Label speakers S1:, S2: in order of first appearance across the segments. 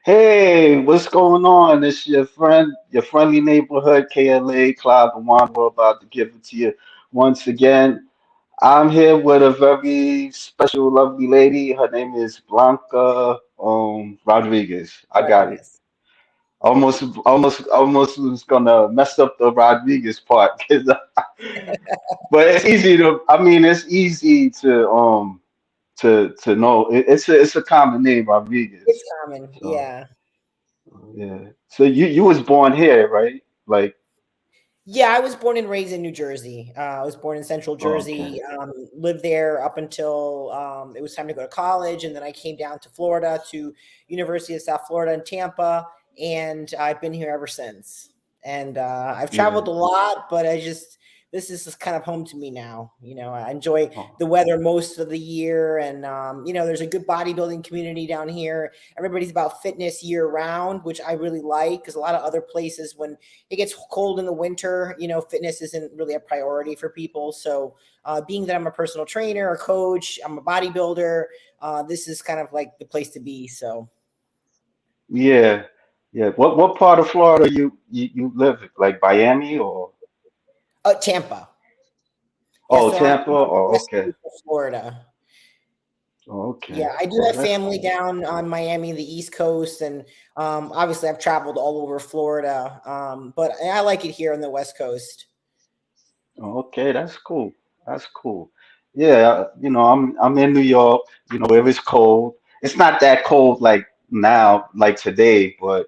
S1: Hey, what's going on? It's your friendly neighborhood KLA, Clyde We're about to give it to you once again. I'm here with a very special, lovely lady. Her name is Blanca Rodrigues. I got it.
S2: Rodrigues.
S1: Almost was gonna mess up the Rodriguez part, but it's easy to. I mean, it's easy to know. It's a common name,
S2: It's
S1: Rodriguez.
S2: common,
S1: So.
S2: yeah.
S1: Yeah. So you was born here, right? Like,
S2: Yeah, I was born and raised in New Jersey. I was born in Central
S1: oh, okay.
S2: Jersey. Lived there up until it was time to go to college, and then I came down to Florida to University of South Florida in Tampa, and I've been here ever since. And I've
S1: Yeah.
S2: traveled a lot, but this is just kind of home to me now. I enjoy
S1: Oh,
S2: the weather most of the year, and there's a good bodybuilding community down here. Everybody's about fitness year round, which I really like because a lot of other places when it gets cold in the winter, fitness isn't really a priority for people. So, being that I'm a personal trainer, a coach, I'm a bodybuilder, this is kind of like the place to be. So,
S1: yeah. Yeah. What part of Florida you live in? Like Miami or
S2: Tampa. Yeah,
S1: oh
S2: so I'm
S1: Tampa?
S2: on the
S1: Oh,
S2: west
S1: okay.
S2: coast of Florida.
S1: Oh,
S2: Yeah,
S1: okay.
S2: I do
S1: Oh,
S2: have
S1: that's
S2: family
S1: cool.
S2: down on Miami, the East Coast, and obviously I've traveled all over Florida, but I like it here on the West Coast.
S1: Oh, okay, that's cool. That's cool. Yeah, I'm in New York, where it's cold. It's not that cold like now, like today, but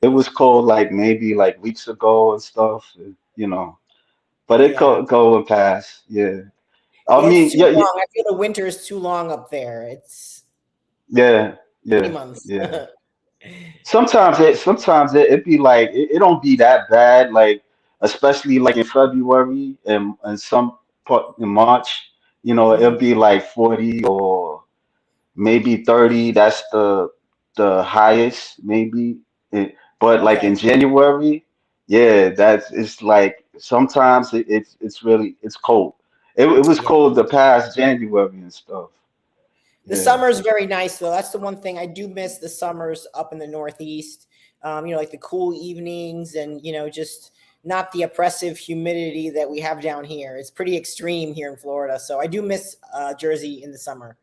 S1: it was cold like maybe like weeks ago and stuff, you know. But it
S2: Yeah.
S1: go and pass. Yeah. I
S2: Yeah, it's
S1: mean,
S2: too
S1: yeah, yeah,
S2: long. I feel the winter is too long up there. It's
S1: yeah,
S2: 3 months.
S1: yeah. Sometimes it be like it don't be that bad, like especially like in February and some part in March, it'll
S2: Mhm.
S1: be like 40 or maybe 30. That's the highest, maybe. But like
S2: Okay.
S1: in January, yeah, that's it's like sometimes it's really it's cold. It was
S2: Yeah.
S1: cold the past January and stuff.
S2: The
S1: Yeah.
S2: summer's very nice though. That's the one thing I do miss the summers up in the Northeast. Like the cool evenings and just not the oppressive humidity that we have down here. It's pretty extreme here in Florida. So I do miss Jersey in the summer.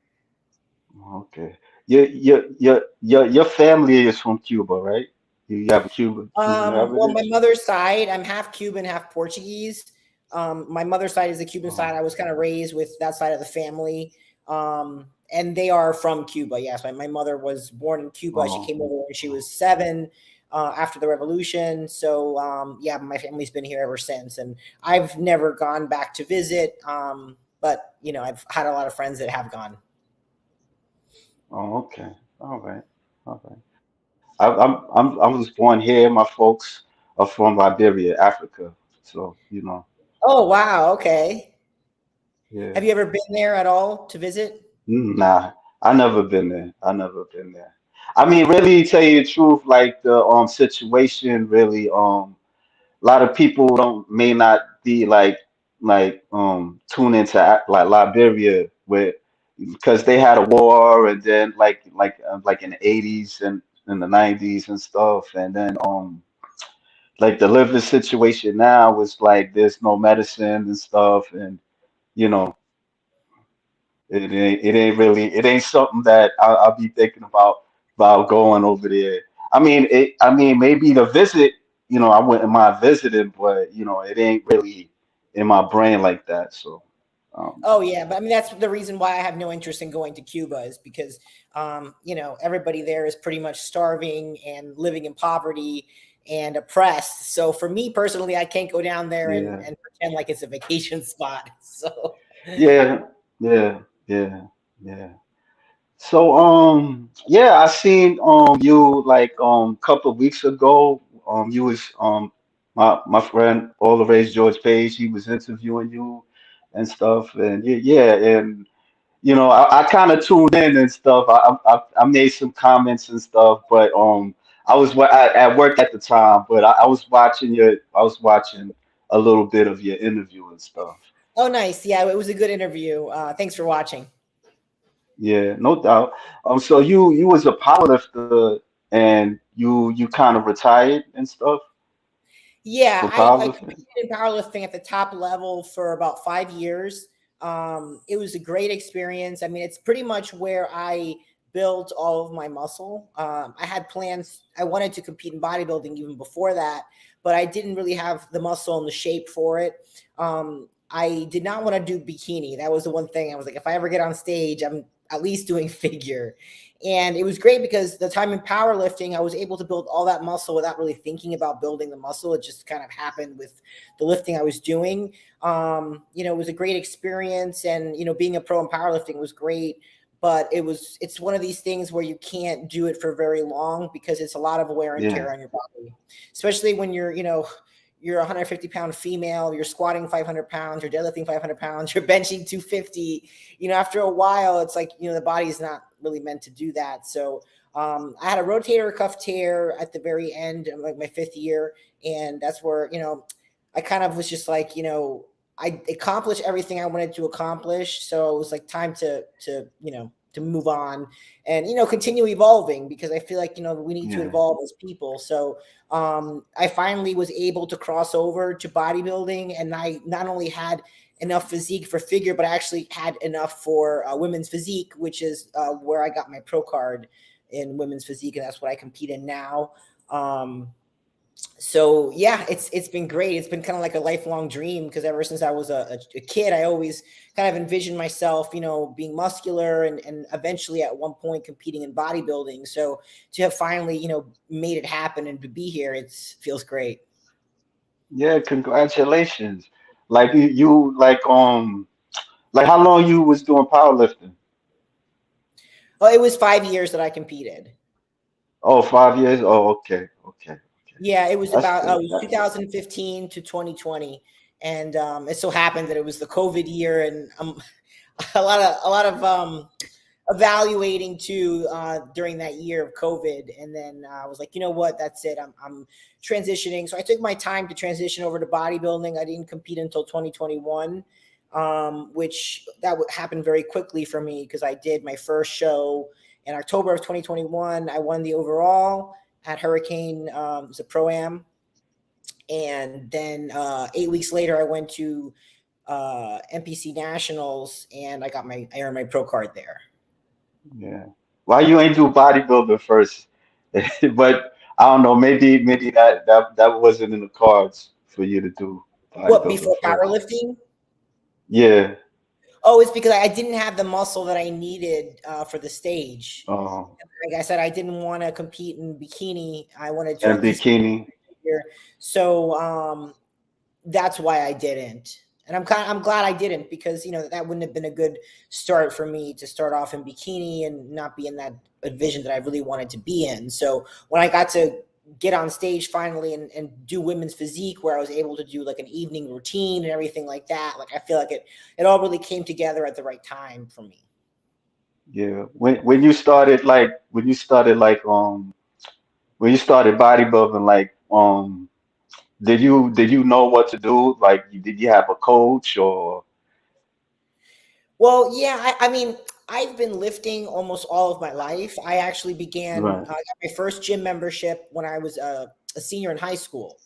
S1: Okay. Your family is from Cuba, right? You have a Cuban
S2: Well, my
S1: heritage?
S2: mother's side, I'm half Cuban, half Portuguese. My mother's side is the Cuban side.
S1: Oh,
S2: I was kind of raised with that side of the family. And they are from Cuba. Yes, my mother was born in Cuba. She
S1: oh,
S2: came over when she was 7 after the revolution. So, yeah, my family's been here ever since. And I've never gone back to visit. But, I've had a lot of friends that have gone.
S1: oh, okay. All right. All right. I was born here. My folks are from Liberia, Africa. So,
S2: Oh, wow. Okay.
S1: yeah.
S2: Have you ever been there at all to visit?
S1: Nah, I never been there. I never been there. I mean, really, tell you the truth, like the situation really a lot of people don't may not be like tune into like Liberia with because they had a war and then like in the 80s and in the 90s and stuff and then like the living situation now was like there's no medicine and stuff and you know it ain't something that I'll be thinking about going over there. I mean maybe to visit, I wouldn't mind visiting, but it ain't really in my brain like that. So um,
S2: Oh yeah, but I mean that's the reason why I have no interest in going to Cuba is because everybody there is pretty much starving and living in poverty and oppressed. So for me personally, I can't go down there
S1: yeah,
S2: and pretend like it's a vacation spot. So
S1: yeah, yeah, yeah, yeah. So yeah, I seen you like couple of weeks ago. You was my friend all the way George Page, he was interviewing you and stuff, and yeah, and I kind of tuned in and stuff. I made some comments and stuff, but I was at work at the time, but I was watching a little bit of your interview and stuff.
S2: oh nice, yeah, it was a good interview. Thanks for watching.
S1: Yeah, no doubt. So you was a powerlifter and you kind of retired and stuff
S2: Yeah,
S1: for
S2: I
S1: powerlifting.
S2: competed in powerlifting at the top level for about 5 years. It was a great experience. I mean, it's pretty much where I built all of my muscle. I had plans. I wanted to compete in bodybuilding even before that, but I didn't really have the muscle and the shape for it. I did not want to do bikini. That was the one thing I was like, if I ever get on stage, I'm at least doing figure. And it was great because the time in powerlifting, I was able to build all that muscle without really thinking about building the muscle. It just kind of happened with the lifting I was doing. It was a great experience, and being a pro in powerlifting was great. But it's one of these things where you can't do it for very long because it's a lot of wear and
S1: Yeah,
S2: tear on your body, especially when you're a 150-pound female, you're squatting 500 pounds, you're deadlifting 500 pounds, you're benching 250. After a while, it's like, the body's not really meant to do that. So I had a rotator cuff tear at the very end of like my 5th year. And that's where, I kind of was just like, I accomplished everything I wanted to accomplish. So it was like time to move on and, continue evolving, because I feel like, we need to
S1: yeah,
S2: evolve as people. So I finally was able to cross over to bodybuilding, and I not only had enough physique for figure, but I actually had enough for women's physique, which is where I got my pro card in women's physique, and that's what I compete in now. So yeah, it's been great. It's been kind of like a lifelong dream, because ever since I was a kid, I always kind of envisioned myself, being muscular, and eventually at one point competing in bodybuilding. So to have finally, made it happen and to be here, it feels great.
S1: yeah. Congratulations. Like you like how long you was doing powerlifting?
S2: Well, it was 5 years that I competed.
S1: Oh, 5 years. Oh, okay, okay, okay.
S2: Yeah, it was
S1: That's
S2: about it
S1: good.
S2: was 2015 to 2020, and it so happened that it was the COVID year, and a lot of evaluating too during that year of COVID, and then I was like, you know what, that's it. I'm transitioning, so I took my time to transition over to bodybuilding. I didn't compete until 2021, which happened very quickly for me, because I did my first show in October of 2021. I won the overall at Hurricane. It was a pro am, and then 8 weeks later, I went to NPC Nationals, and I earned my pro card there.
S1: Yeah. Why you ain't do bodybuilder first? But I don't know. Maybe that wasn't in the cards for you to do
S2: What,
S1: bodybuilder
S2: before
S1: first.
S2: powerlifting?
S1: Yeah.
S2: Oh, it's because I didn't have the muscle that I needed for the stage.
S1: Oh,
S2: Like I said, I didn't want to compete in bikini. I wanted to
S1: and
S2: at least
S1: bikini.
S2: here. So that's why I didn't. And I'm glad I didn't, because that wouldn't have been a good start for me to start off in bikini and not be in that vision that I really wanted to be in. So when I got to get on stage finally and do women's physique, where I was able to do like an evening routine and everything like that, like I feel like it all really came together at the right time for me.
S1: Yeah. When you started bodybuilding, did you know what to do? Like, did you have a coach or
S2: Well, yeah, I mean, I've been lifting almost all of my life. I actually began,
S1: right?
S2: I got my first gym membership when I was a senior in high school.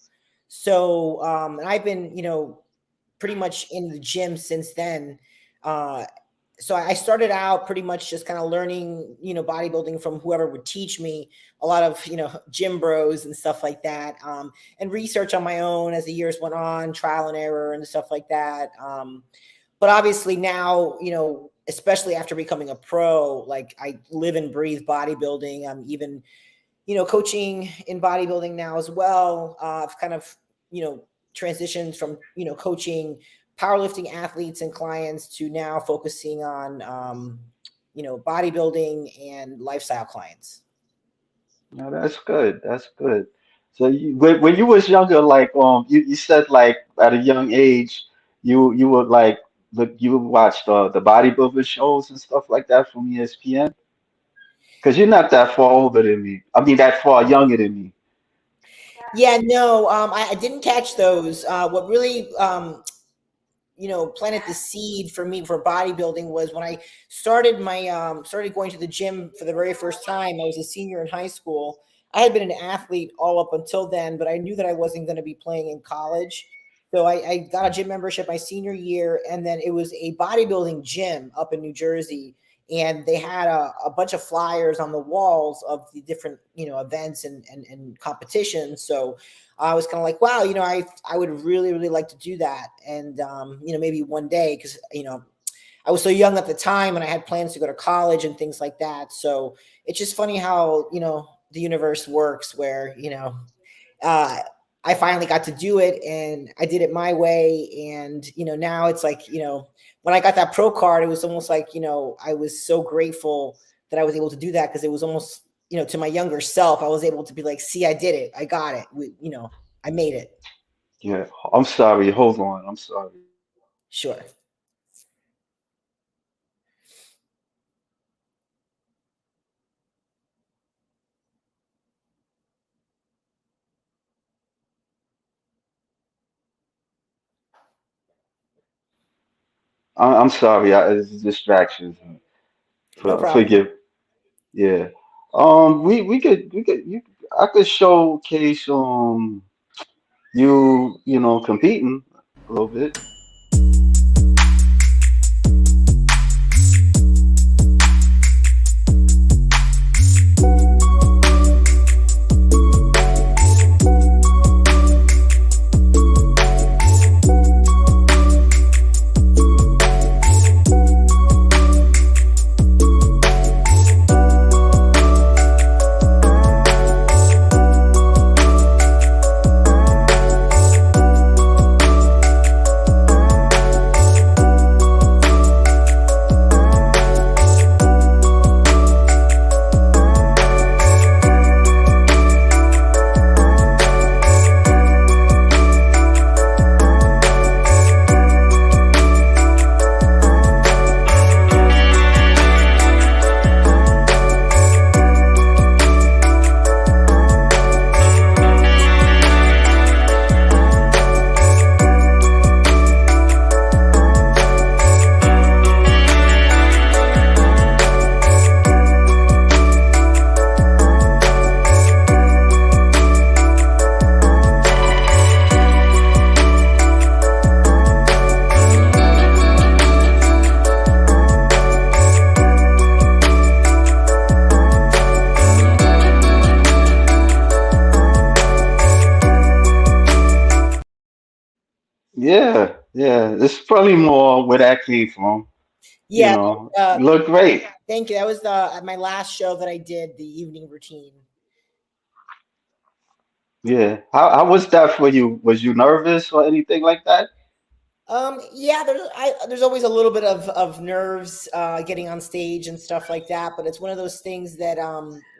S2: So, and I've been, pretty much in the gym since then. Uh, so I started out pretty much just kind of learning, bodybuilding from whoever would teach me, a lot of, gym bros and stuff like that, and research on my own as the years went on, trial and error and stuff like that. But obviously now, especially after becoming a pro, like I live and breathe bodybuilding. I'm even, coaching in bodybuilding now as well. I've kind of, transitioned from, coaching powerlifting athletes and clients to now focusing on, bodybuilding and lifestyle clients.
S1: No, that's good. That's good. So when you was younger, you said like at a young age, you would you would watch the bodybuilder shows and stuff like that from ESPN. Because you're not that far older than me. I mean, that far younger than me.
S2: Yeah, no, I didn't catch those. What really planted the seed for me for bodybuilding was when I started my started going to the gym for the very first time. I was a senior in high school. I had been an athlete all up until then, but I knew that I wasn't going to be playing in college. So I got a gym membership my senior year, and then it was a bodybuilding gym up in New Jersey, and they had a bunch of flyers on the walls of the different events and competitions. So I was kind of like, wow, I would really really like to do that, and maybe one day, because I was so young at the time and I had plans to go to college and things like that. So it's just funny how the universe works, where uh, I finally got to do it, and I did it my way. And, now it's like, when I got that pro card, it was almost like, I was so grateful that I was able to do that, because it was almost, to my younger self, I was able to be like, see, I did it. I got it. I made it.
S1: Yeah, I'm sorry. Hold on. I'm sorry.
S2: Sure.
S1: I'm sorry. It's distractions.
S2: No problem.
S1: Forgive. Yeah. We could you I could showcase you competing a little bit. Yeah, yeah. It's probably more where that came from.
S2: Yeah.
S1: You look great.
S2: Thank you. That was the my last show that I did, the evening routine.
S1: Yeah. How was that for you? Was you nervous or anything like that?
S2: Yeah, there's always a little bit of nerves getting on stage and stuff like that, but it's one of those things that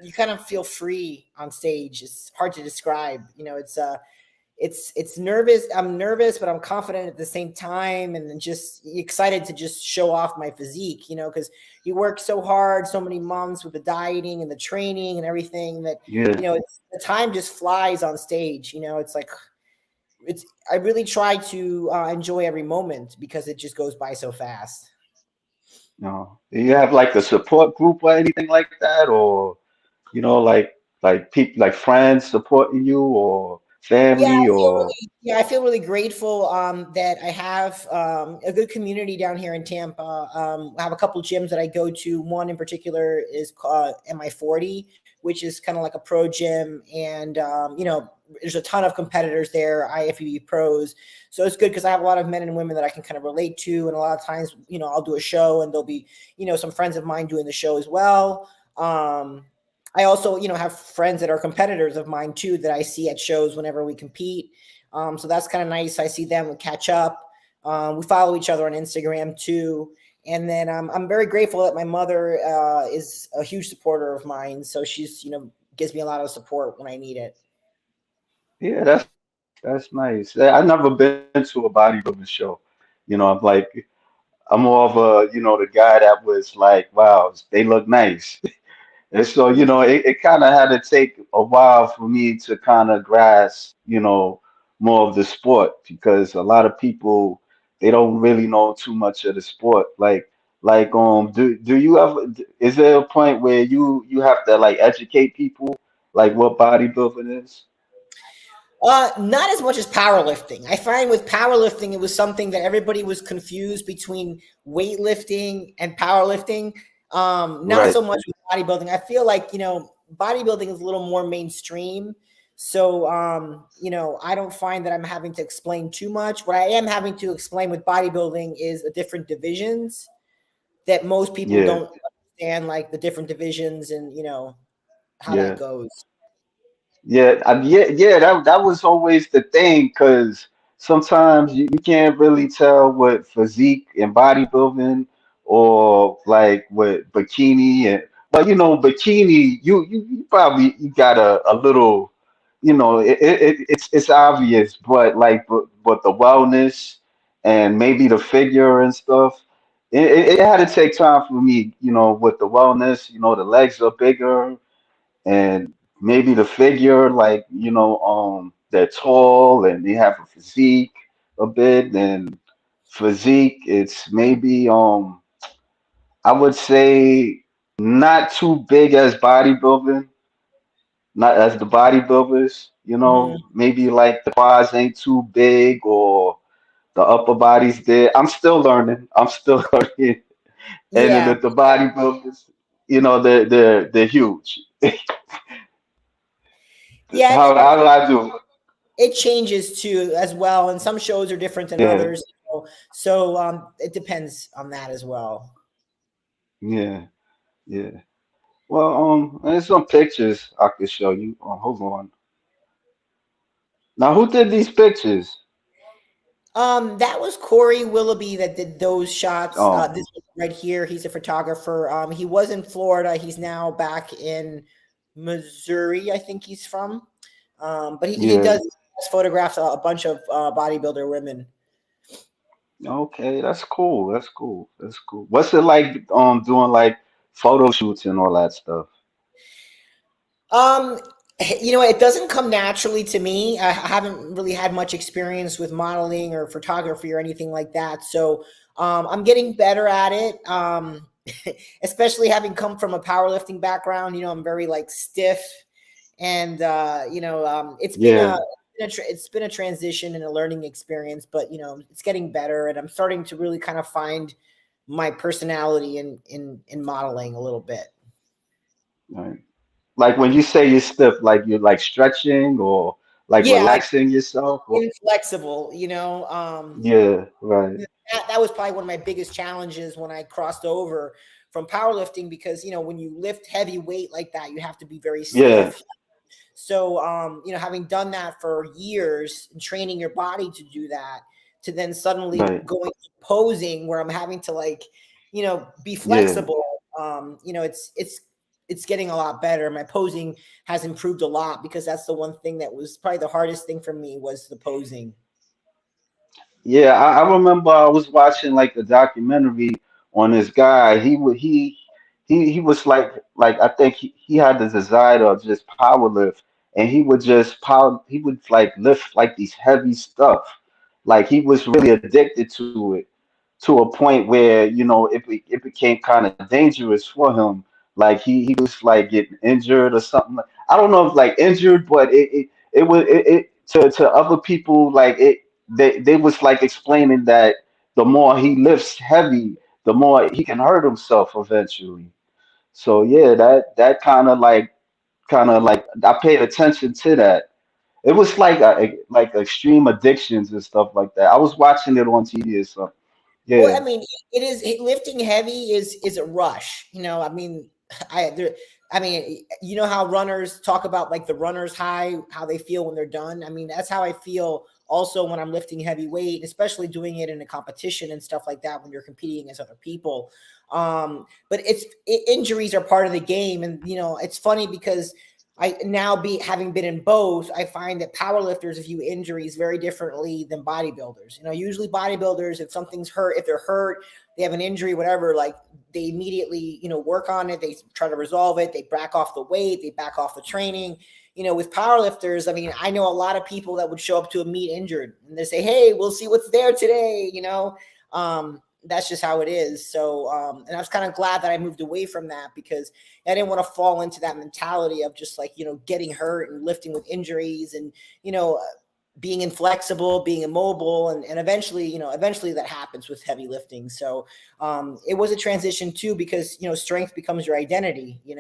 S2: you kind of feel free on stage. It's hard to describe. It's nervous. I'm nervous, but I'm confident at the same time, and then just excited to just show off my physique. Because you work so hard, so many months with the dieting and the training and everything, that
S1: Yeah.
S2: the time just flies on stage. It's like I really try to enjoy every moment, because it just goes by so fast.
S1: No. Do you have like a support group or anything like that, or like people like friends supporting you or family or
S2: I feel really grateful that I have a good community down here in Tampa. I have a couple gyms that I go to. One in particular is called MI40, which is kind of like a pro gym, and there's a ton of competitors there, IFBB pros. So it's good, because I have a lot of men and women that I can kind of relate to, and a lot of times, I'll do a show, and there'll be, some friends of mine doing the show as well. I also, have friends that are competitors of mine too, that I see at shows whenever we compete. So that's kind of nice. I see them, we catch up. We follow each other on Instagram too. And then I'm very grateful that my mother is a huge supporter of mine. So she's, gives me a lot of support when I need it.
S1: yeah, that's nice. I've never been to a bodybuilding show. I'm more of the guy that was like, wow, they look nice. And so, it kind of had to take a while for me to kind of grasp, more of the sport, because a lot of people, they don't really know too much of the sport. Do you ever, is there a point where you have to like educate people like what bodybuilding is?
S2: Not as much as powerlifting. I find with powerlifting, it was something that everybody was confused between weightlifting and powerlifting. Not
S1: Right.
S2: so much with bodybuilding. I feel like, bodybuilding is a little more mainstream. So, I don't find that I'm having to explain too much. What I am having to explain with bodybuilding is the different divisions that most people
S1: Yeah.
S2: don't understand, like the different divisions and, how that
S1: Yeah.
S2: goes.
S1: Yeah. That was always the thing, because sometimes you can't really tell what physique and bodybuilding or like what bikini and, but bikini, you probably you got a little, it's obvious, but like but the wellness and maybe the figure and stuff. It had to take time for me, with the wellness, the legs are bigger, and maybe the figure, like they're tall and they have a physique a bit, and physique, it's maybe I would say not too big as bodybuilding, not as the bodybuilders,
S2: Mhm.
S1: maybe like the quads ain't too big, or the upper body's there. I'm still learning, I'm still learning. And then
S2: Yeah.
S1: the bodybuilders, they're huge.
S2: Yeah.
S1: How do I do?
S2: It changes too as well, and some shows are different than
S1: Yeah,
S2: others. So it depends on that as well.
S1: yeah, yeah. Well, there's some pictures I could show you. Hold on. Now, who did these pictures?
S2: That was Corey Willoughby that did those shots.
S1: Oh,
S2: This one right here, he's a photographer. He was in Florida. He's now back in Missouri, I think he's from. But he
S1: yeah.
S2: does photographs a bunch of bodybuilder women.
S1: Okay, that's cool. That's cool. That's cool. What's it like doing like photo shoots and all that stuff?
S2: Um, it doesn't come naturally to me. I haven't really had much experience with modeling or photography or anything like that. So, I'm getting better at it. Especially having come from a powerlifting background, I'm very like stiff, and
S1: Yeah,
S2: it's been a transition and a learning experience, but it's getting better, and I'm starting to really kind of find my personality in modeling a little bit.
S1: right. Like when you say you're stiff, like you're like stretching or like
S2: Yeah, like
S1: relaxing yourself. Or,
S2: inflexible,
S1: yeah, right.
S2: that was probably one of my biggest challenges when I crossed over from powerlifting, because when you lift heavy weight like that, you have to be very
S1: Yeah,
S2: stiff. So, having done that for years and training your body to do that, to then suddenly
S1: right.
S2: going to posing where I'm having to like, be
S1: Yeah.
S2: flexible. It's getting a lot better. My posing has improved a lot, because that's the one thing that was probably the hardest thing for me, was the posing.
S1: Yeah, I remember I was watching like a documentary on this guy. He was like I think he had the desire to just power lift, and he would like lift like these heavy stuff. Like he was really addicted to it, to a point where it became kind of dangerous for him. Like he was like getting injured or something. I don't know if like injured, but it was to other people, like they was like explaining that the more he lifts heavy, the more he can hurt himself eventually. So yeah, that kind of like I paid attention to that. It was like like extreme addictions and stuff like that. I was watching it on TV or something.
S2: Well, I
S1: Yeah,
S2: mean, lifting heavy is a rush. I mean, I there, I mean, how runners talk about like the runner's high, how they feel when they're done. I mean, that's how I feel also when I'm lifting heavy weight, especially doing it in a competition and stuff like that when you're competing against other people. But injuries are part of the game, and it's funny because I now be having been in both, I find that powerlifters view injuries very differently than bodybuilders. Usually bodybuilders, if something's hurt, if they're hurt, they have an injury, whatever, like they immediately, work on it. They try to resolve it. They back off the weight. They back off the training. with powerlifters, I mean, I know a lot of people that would show up to a meet injured and they say, "Hey, we'll see what's there today." That's just how it is. So, and I was kind of glad that I moved away from that because I didn't want to fall into that mentality of just like, getting hurt and lifting with injuries and, you know, being inflexible, being immobile, and eventually, eventually that happens with heavy lifting. So it was a transition too, because, strength becomes your identity, you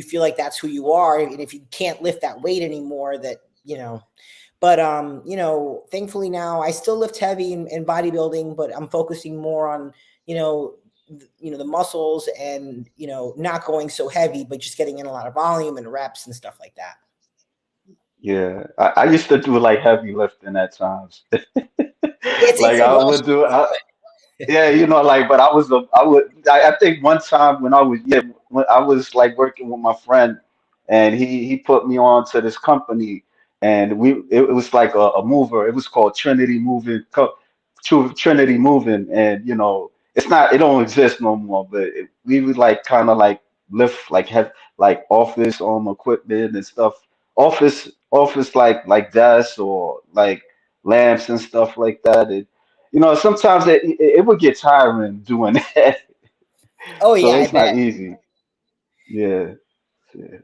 S2: feel like that's who you are. And if you can't lift that weight anymore, but thankfully now I still lift heavy in bodybuilding, but I'm focusing more on, the muscles and, not going so heavy, but just getting in a lot of volume and reps and stuff like that.
S1: Yeah, I used to do like heavy lifting at times.
S2: It
S1: Like
S2: takes a
S1: I
S2: while.
S1: would do. Yeah, like, but I think one time when when I was like working with my friend, and he put me on to this company, and it was like a mover. It was called Trinity Moving, and it don't exist no more. But we would like kind of like lift like have like office equipment and stuff, office like desks or like lamps and stuff like that. Sometimes it would get tiring doing that.
S2: Oh
S1: So
S2: yeah, I
S1: it's not
S2: bet.
S1: easy. Yeah. Yeah.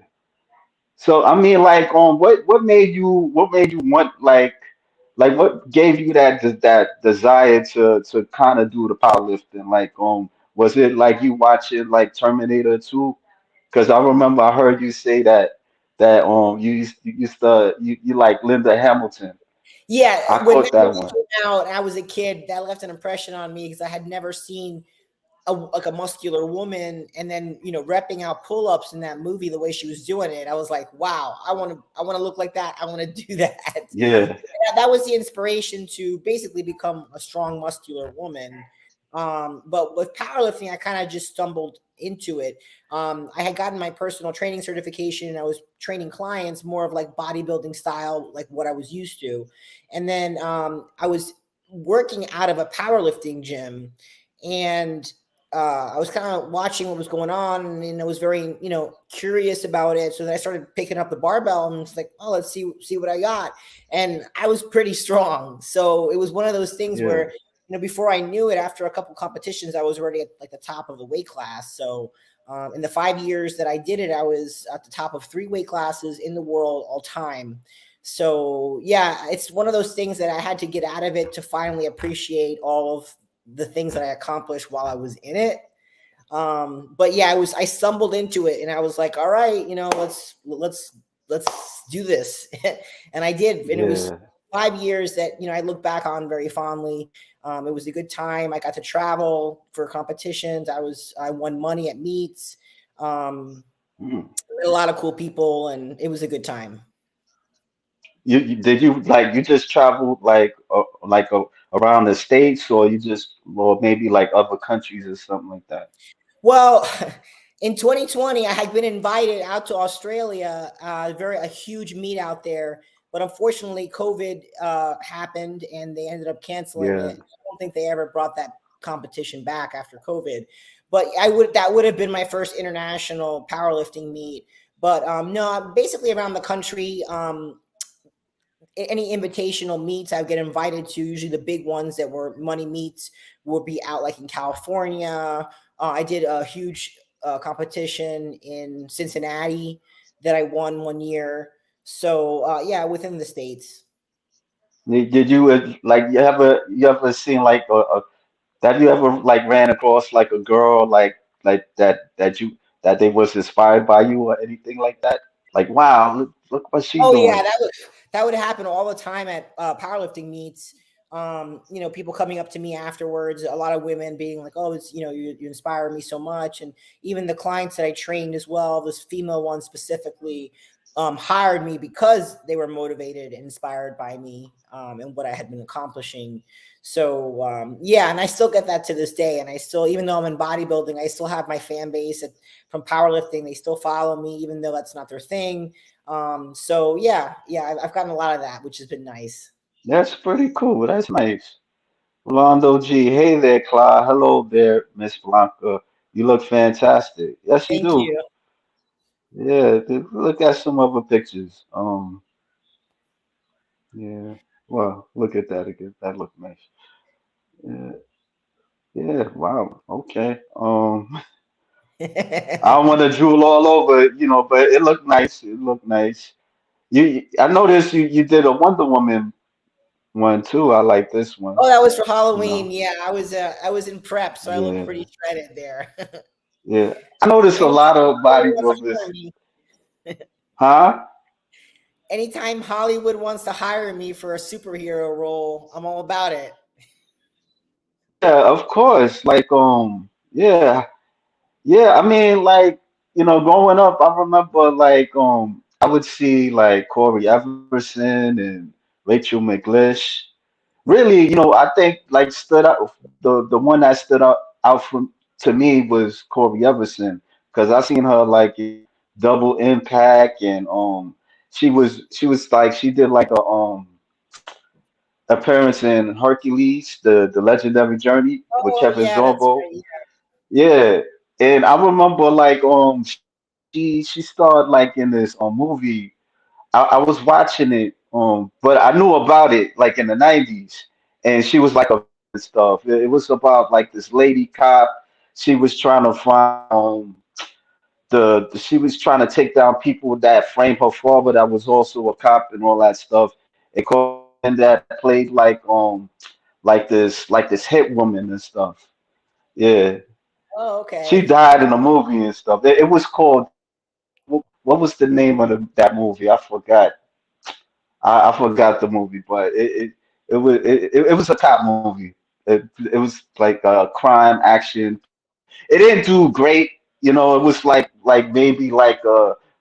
S1: So I mean, like, what made you want like what gave you that desire to kind of do the powerlifting? Like, was it like you watching like Terminator 2? Because I remember I heard you say that you like Linda Hamilton.
S2: Yeah,
S1: I
S2: when
S1: caught
S2: that
S1: that
S2: movie
S1: one.
S2: came out and I was a kid, that left an impression on me because I had never seen like a muscular woman, and then repping out pull-ups in that movie the way she was doing it. I was like, wow, I want to look like that. I want to do that.
S1: Yeah.
S2: That was the inspiration to basically become a strong muscular woman. But with powerlifting, I kind of just stumbled into it. I had gotten my personal training certification and I was training clients more of like bodybuilding style, like what I was used to. And then I was working out of a powerlifting gym, and I was kind of watching what was going on, and I was very, curious about it. So then I started picking up the barbell, and it's like, oh, let's see what I got. And I was pretty strong. So it was one of those things
S1: Yeah.
S2: where, before I knew it, after a couple competitions, I was already at like the top of the weight class. So in the 5 years that I did it, I was at the top of 3 weight classes in the world all time. So yeah, it's one of those things that I had to get out of it to finally appreciate all of the things that I accomplished while I was in it. But yeah, I stumbled into it and I was like, all right, let's do this. And I did. And it was
S1: Yeah.
S2: 5 years that, I look back on very fondly. It was a good time. I got to travel for competitions. I won money at meets. Um,
S1: Mm.
S2: met a lot of cool people and it was a good time.
S1: Did you like you just traveled around the states, or you just or maybe like other countries or something like that?
S2: Well, in 2020, I had been invited out to Australia, a huge meet out there, but unfortunately, COVID happened and they ended up canceling
S1: Yeah.
S2: it. I don't think they ever brought that competition back after COVID, but that would have been my first international powerlifting meet. But no, basically around the country. Any invitational meets I would get invited to, usually the big ones that were money meets, would be out like in California. I did a huge competition in Cincinnati that I won one year. So yeah, within the states.
S1: Did you like you ever seen like have you ever like ran across like a girl like that they was inspired by you or anything like that? Like, wow, look what she
S2: Oh yeah,
S1: doing.
S2: that would happen all the time at powerlifting meets. People coming up to me afterwards, a lot of women being like, "Oh, it's you inspire me so much," and even the clients that I trained as well, this female one specifically, hired me because they were motivated and inspired by me and what I had been accomplishing. So yeah, and I still get that to this day, and I still, even though I'm in bodybuilding, I still have my fan base from powerlifting. They still follow me, even though that's not their thing. So yeah, I've gotten a lot of that, which has been nice.
S1: That's pretty cool. That's nice. Rolando G. Hey there, Clyde. Hello there, Miss Blanca. You look fantastic. Yes, you
S2: Thank
S1: do.
S2: you.
S1: Yeah, look at some other pictures. Yeah. Well, look at that again. That look nice. Yeah. Yeah. Wow. Okay. I don't want to drool all over it, but it looked nice. It looked nice. I noticed you did a Wonder Woman one too. I like this one.
S2: Oh, that was for
S1: You
S2: Halloween.
S1: know.
S2: Yeah, I was in prep, so I look pretty
S1: Yeah.
S2: shredded there.
S1: Yeah. I noticed a lot
S2: Anytime
S1: of
S2: Hollywood wants to
S1: bodybuilders.
S2: hire me,
S1: Huh?
S2: anytime Hollywood wants to hire me for a superhero role, I'm all about it.
S1: Yeah, of course. Like yeah. Yeah, I mean, like, growing up, I remember like I would see like Corey Everson and Rachel McLish. Really, I think like stood out the one that stood out from to me was Corey Everson because I seen her like in Double Impact and she was like she did like a appearance in Hercules, the legendary journey with
S2: Oh
S1: Kevin
S2: yeah, that's
S1: Sorbo.
S2: right.
S1: Yeah, and I remember like she starred like in this movie. I was watching it but I knew about it like in the 90s, and she was like a villain and stuff. It was about like this lady cop. She was trying to find she was trying to take down people that framed her father that was also a cop and all that stuff. And Corey Everson that played like this hit woman and stuff. Yeah.
S2: Oh,
S1: She
S2: okay.
S1: died in a movie and stuff. It was called what was the name of that movie? I forgot. I forgot the movie, but it was a cop movie. It was like a crime action. It didn't do great, It was like maybe like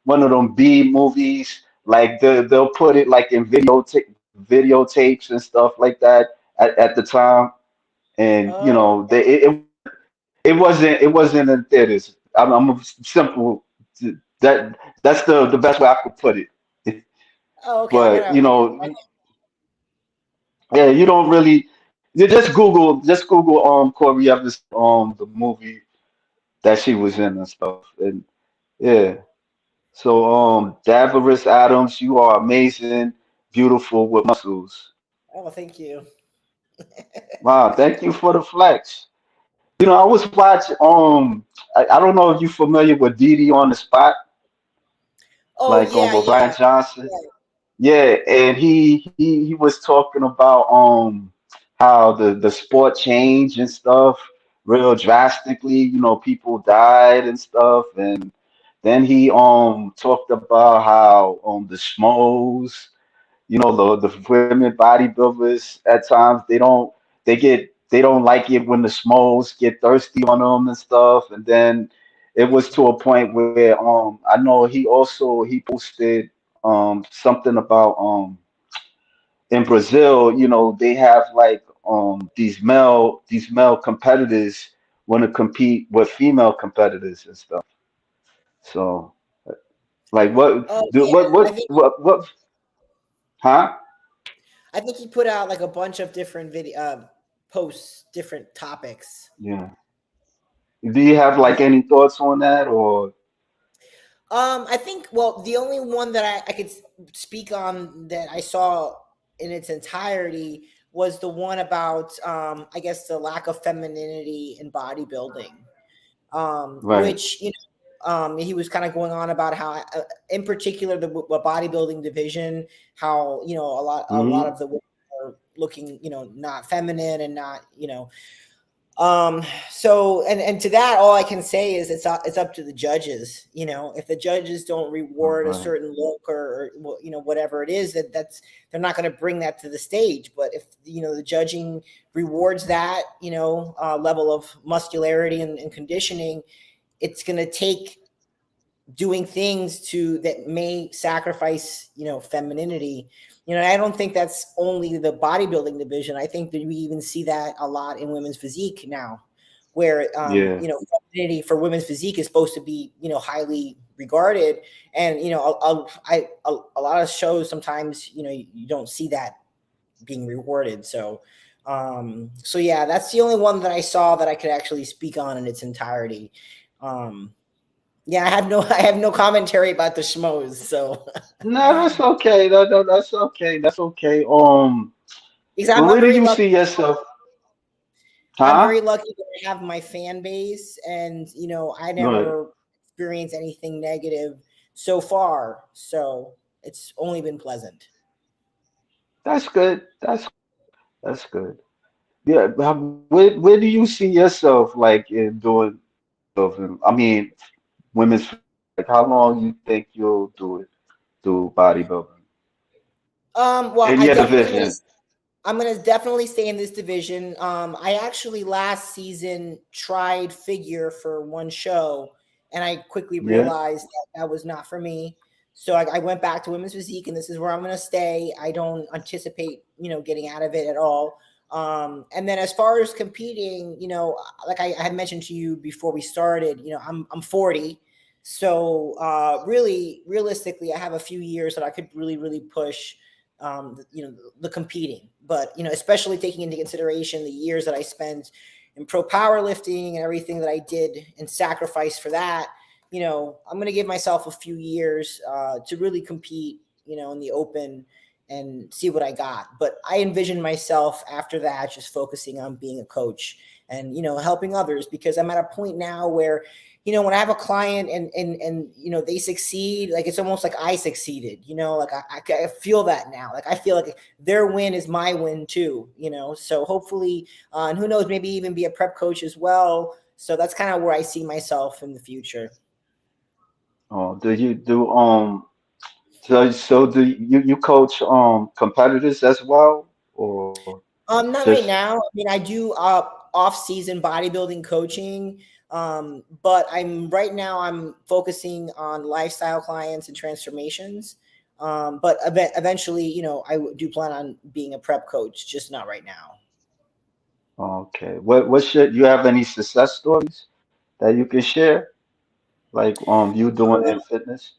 S1: one of them B movies. Like they'll put it like in videotapes and stuff like that at the time, and
S2: Oh,
S1: it wasn't in theaters. I'm simple. That's the best way I could put it.
S2: oh, okay.
S1: But
S2: I'm gonna check.
S1: yeah, you don't really. You just Google Corey Evans the movie that she was in and stuff, and yeah. So Davaris Adams, you are amazing, beautiful with muscles.
S2: Oh, thank you.
S1: Wow, thank you for the flex. I was watching. I don't know if you're familiar with Didi on the Spot,
S2: Oh
S1: like
S2: yeah,
S1: with Brian
S2: yeah,
S1: Johnson.
S2: yeah.
S1: Yeah, and he was talking about how the sport changed and stuff real drastically. People died and stuff, and then he talked about how the schmoes, the women bodybuilders at times they don't like it when the schmoes get thirsty on them and stuff, and then it was to a point where I know he posted something about in Brazil, they have like these male competitors want to compete with female competitors and stuff. So like what
S2: Oh
S1: do
S2: yeah.
S1: what huh?
S2: I think he put out like a bunch of different video posts, different topics.
S1: Yeah. Do you have
S2: Yeah.
S1: like any thoughts on that or
S2: I think, well, the only one that I could speak on that I saw in its entirety was the one about, I guess, the lack of femininity in bodybuilding,
S1: right?
S2: which, he was kind of going on about how, in particular, the bodybuilding division, how, a lot
S1: Hmm.
S2: of the women are looking, not feminine and not, so and to that, all I can say is it's up to the judges. If the judges don't reward a
S1: Right.
S2: certain look or well, whatever it is, that's they're not going to bring that to the stage. But if the judging rewards that level of muscularity and conditioning, it's going to take doing things to that may sacrifice femininity. I don't think that's only the bodybuilding division. I think that we even see that a lot in women's physique now, where
S1: Yeah.
S2: femininity for women's physique is supposed to be highly regarded. And a lot of shows sometimes you don't see that being rewarded. So yeah, that's the only one that I saw that I could actually speak on in its entirety. um Yeah, I have no commentary about the schmoes. So
S1: No, that's okay. No, that's okay. That's okay.
S2: because
S1: But
S2: I'm
S1: where do
S2: very
S1: you
S2: lucky.
S1: see yourself?
S2: I'm
S1: Huh?
S2: very lucky that I have my fan base, and I
S1: Good.
S2: never experienced anything negative so far. So it's only been pleasant.
S1: That's good. That's good. Yeah. But where do you see yourself like in doing bodybuilding? I mean, women's like how long you think you'll do it, do bodybuilding
S2: Well,
S1: in your division?
S2: I'm gonna definitely stay in this division. I actually last season tried figure for one show, and I quickly
S1: Yeah.
S2: realized that was not for me. So I went back to women's physique, and this is where I'm gonna stay. I don't anticipate, getting out of it at all. And then as far as competing, like I had mentioned to you before we started, I'm 40. So really, realistically, I have a few years that I could really, really push the competing, but especially taking into consideration the years that I spent in pro powerlifting and everything that I did and sacrifice for that. I'm going to give myself a few years to really compete, in the open and see what I got. But I envision myself after that just focusing on being a coach and helping others, because I'm at a point now where when I have a client and they succeed, like it's almost like I succeeded, like I feel that now. Like I feel like their win is my win too, so hopefully, and who knows, maybe even be a prep coach as well. So that's kind of where I see myself in the future.
S1: Oh, do you do so do you coach competitors as well or
S2: Not
S1: just
S2: right now. I mean, I do off-season bodybuilding coaching, but I'm focusing on lifestyle clients and transformations. But eventually, do plan on being a prep coach, just not right now.
S1: okay. What should you have any success stories that you can share? Like you doing in fitness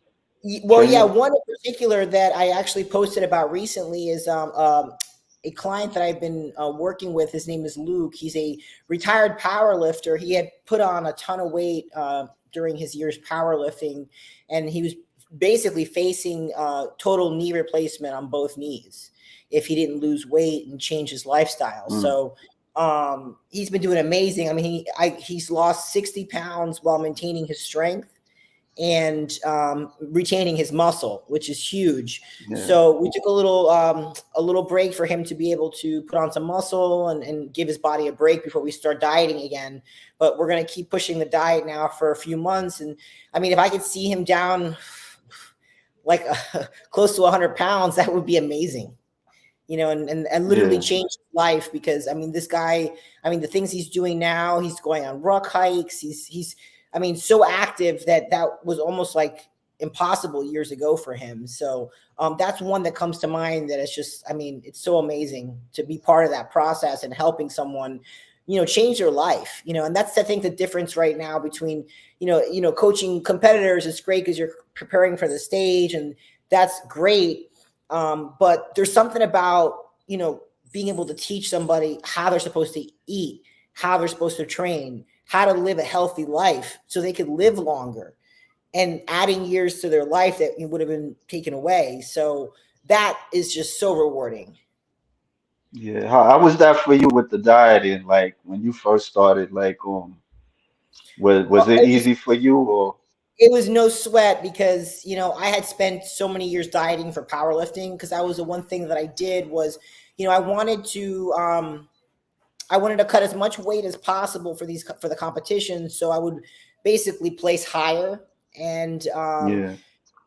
S2: Well, yeah,
S1: training?
S2: one in particular that I actually posted about recently is a client that I've been working with. His name is Luke. He's a retired power lifter. He had put on a ton of weight during his years powerlifting, and he was basically facing total knee replacement on both knees if he didn't lose weight and change his lifestyle.
S1: Mm,
S2: So he's been doing amazing. I mean, he's lost 60 pounds while maintaining his strength and retaining his muscle, which is huge.
S1: yeah.
S2: So we took a little break for him to be able to put on some muscle and give his body a break before we start dieting again. But we're going to keep pushing the diet now for a few months. And I mean, if I could see him down like close to 100 pounds, that would be amazing. And literally
S1: Yeah.
S2: change his life, because I mean, this guy, I mean, the things he's doing now, he's going on rock hikes. I mean, so active that was almost like impossible years ago for him. So that's one that comes to mind, that it's just, I mean, it's so amazing to be part of that process and helping someone, change their life, and that's, I think, the difference right now between, coaching competitors is great because you're preparing for the stage, and that's great. But there's something about, being able to teach somebody how they're supposed to eat, how they're supposed to train, how to live a healthy life so they could live longer, and adding years to their life that would have been taken away. So that is just so rewarding.
S1: Yeah. How was that for you with the dieting? Like when you first started, like was
S2: Well,
S1: it easy for you or
S2: it was no sweat, because I had spent so many years dieting for powerlifting, because that was the one thing that I did was, I wanted to cut as much weight as possible for the competition, so I would basically place higher. And
S1: yeah.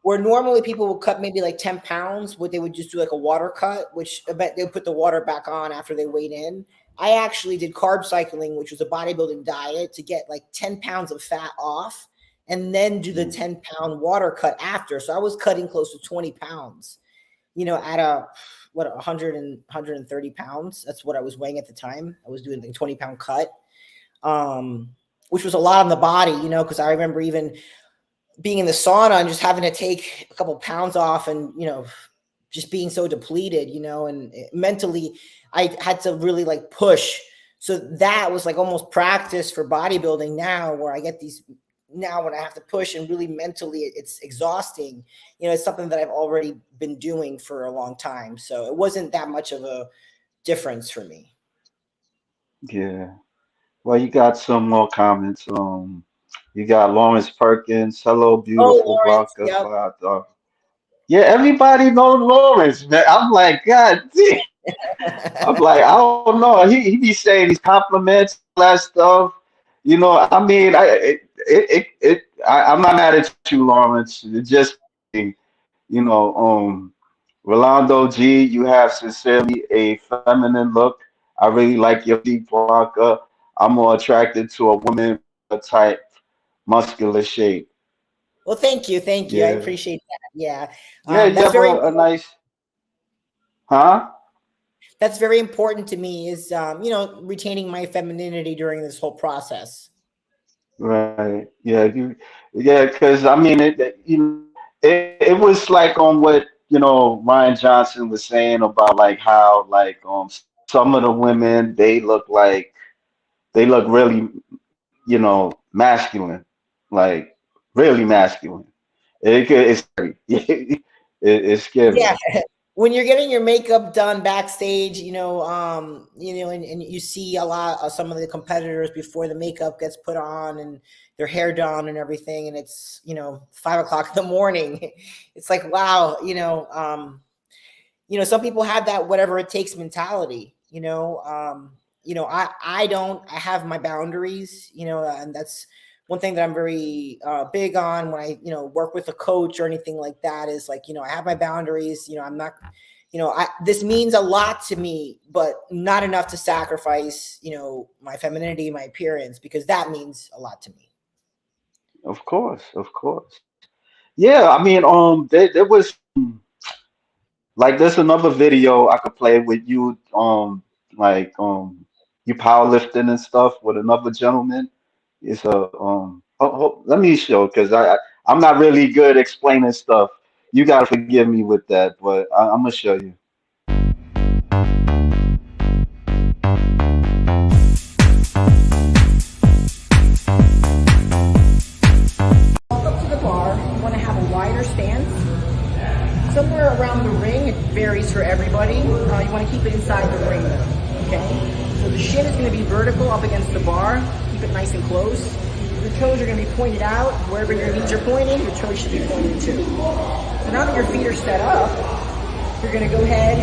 S2: where normally people would cut maybe like 10 pounds, what they would just do like a water cut, which I bet they would put the water back on after they weighed in. I actually did carb cycling, which was a bodybuilding diet, to get like 10 pounds of fat off, and then do the
S1: Mm,
S2: 10-pound water cut after. So I was cutting close to 20 pounds, at a what 100 and 130 pounds. That's what I was weighing at the time. I was doing like 20-pound cut, um, which was a lot on the body, because I remember even being in the sauna and just having to take a couple pounds off, and just being so depleted, and mentally I had to really like push. So that was like almost practice for bodybuilding now, where I get these now when I have to push and really mentally it's exhausting, it's something that I've already been doing for a long time. So it wasn't that much of a difference for me.
S1: Yeah. Well, you got some more comments. You got Lawrence Perkins. Hello,
S2: Oh,
S1: beautiful
S2: Lawrence.
S1: Blanca.
S2: Yep.
S1: Yeah, everybody knows Lawrence, man. I'm like, God damn. I'm like, I don't know. He be saying these compliments and all that stuff. I mean, I'm not mad at you, Lawrence. It's just, you know, um, Rolando G, you have sincerely a feminine look. I really like your physique, Blanca. I'm more attracted to a woman with a type, muscular shape.
S2: Well, thank you. Thank you. I
S1: Yeah.
S2: appreciate that. Yeah.
S1: Yeah, you
S2: That's
S1: have
S2: very
S1: a
S2: important.
S1: nice, huh?
S2: That's very important to me is, retaining my femininity during this whole process.
S1: Right. Yeah, because I mean, it was like on what, Ryan Johnson was saying about like how like some of the women they look really, masculine, like really masculine. It's scary. It's scary.
S2: Yeah. When you're getting your makeup done backstage, and you see a lot of some of the competitors before the makeup gets put on and their hair done and everything, and it's 5 o'clock in the morning. It's like, wow, some people have that whatever it takes mentality. I don't. I have my boundaries. And that's one thing that I'm very big on when I work with a coach or anything like that. Is like, I have my boundaries. I'm not. This means a lot to me, but not enough to sacrifice, my femininity, my appearance, because that means a lot to me.
S1: Of course, of course. Yeah, I mean, there was like there's another video I could play with you, like you powerlifting and stuff with another gentleman. It's let me show because I'm not really good explaining stuff. You gotta forgive me with that, but I'm gonna show you.
S2: Walk up to the bar. You want to have a wider stance. Somewhere around the ring, it varies for everybody. You want to keep it inside the ring though, okay? So the shin is going to be vertical up against the bar. Keep it nice and close. Your toes are going to be pointed out. Wherever your knees are pointing, your toes should be pointing too. So now that your feet are set up, you're going to go ahead,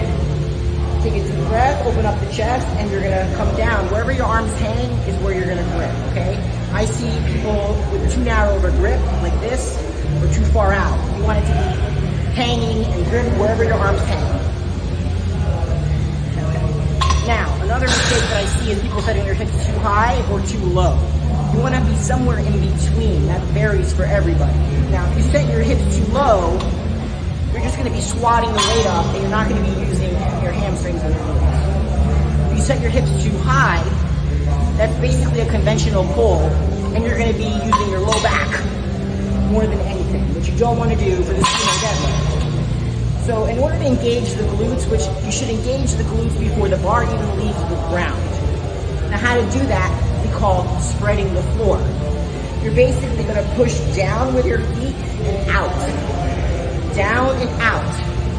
S2: take a deep breath, open up the chest, and you're going to come down. Wherever your arms hang is where you're going to grip, okay? I see people with too narrow of a grip, like this, or too far out. You want it to be hanging and grip wherever your arms hang. Okay. Now, another mistake that I see is people setting their hips too high or too low. You want to be somewhere in between. That varies for everybody. Now, if you set your hips too low, you're just going to be squatting the weight up and you're not going to be using your hamstrings and your glutes. If you set your hips too high, that's basically a conventional pull, and you're going to be using your low back more than anything, which you don't want to do for the sumo deadlift. So in order to engage the glutes, which you should engage the glutes before the bar even leaves the ground. Now how to do that, we call spreading the floor. You're basically going to push down with your feet and out. Down and out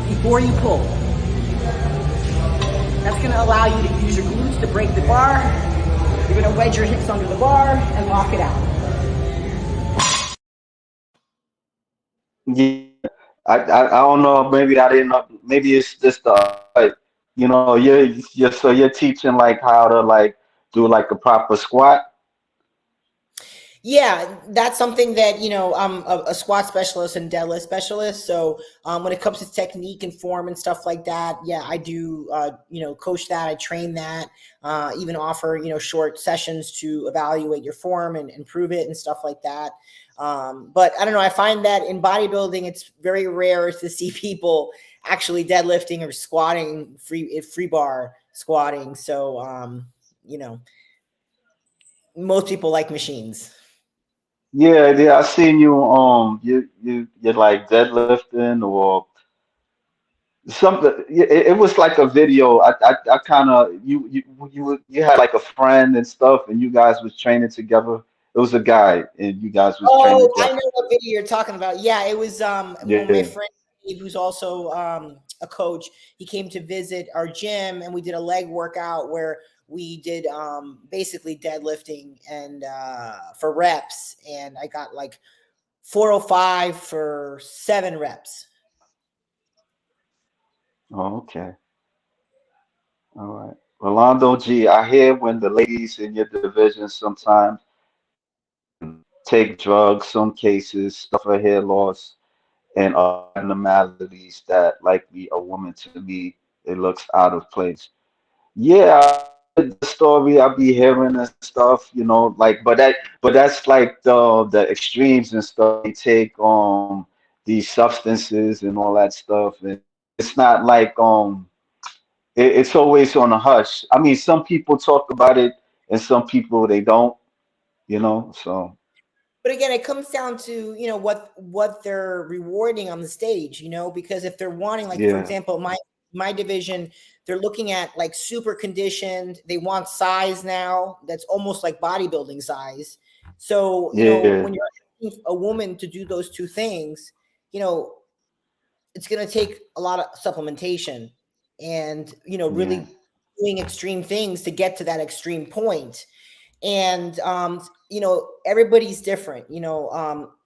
S2: before you pull. That's going to allow you to use your glutes to break the bar. You're going to wedge your hips under the bar and lock it out.
S1: Yeah, I don't know. Maybe I didn't know. Maybe it's just you're teaching like how to like do like a proper squat.
S2: Yeah, that's something that, I'm a squat specialist and deadlift specialist. So when it comes to technique and form and stuff like that, yeah, I do, coach that. I train that, even offer, short sessions to evaluate your form and improve it and stuff like that. But I don't know. I find that in bodybuilding, it's very rare to see people actually deadlifting or squatting free bar squatting. So, most people like machines.
S1: Yeah. I seen you. You're like deadlifting or something. It was like a video. I kind of you had like a friend and stuff, and you guys was training together. It was a guy, and you guys was training
S2: Oh, I
S1: together.
S2: know what video you're talking about. Yeah, it was my
S1: Yeah.
S2: friend Steve, who's also a coach. He came to visit our gym, and we did a leg workout where we did basically deadlifting and for reps, and I got like 405 for 7 reps.
S1: Oh, okay. All right. Rolando G, I hear when the ladies in your division sometimes take drugs, some cases suffer hair loss and other abnormalities that likely a woman to me it looks out of place. Yeah, the story I be hearing and stuff, like but that's like the extremes and stuff. They take these substances and all that stuff, and it's not like it's always on a hush. I mean, some people talk about it, and some people they don't, So
S2: But again, it comes down to what they're rewarding on the stage, because if they're wanting, like, for
S1: yeah,
S2: example, my division, they're looking at like super conditioned, they want size now that's almost like bodybuilding size. So
S1: yeah,
S2: when you're asking a woman to do those two things, you know it's going to take a lot of supplementation and
S1: yeah.
S2: really doing extreme things to get to that extreme point. And everybody's different.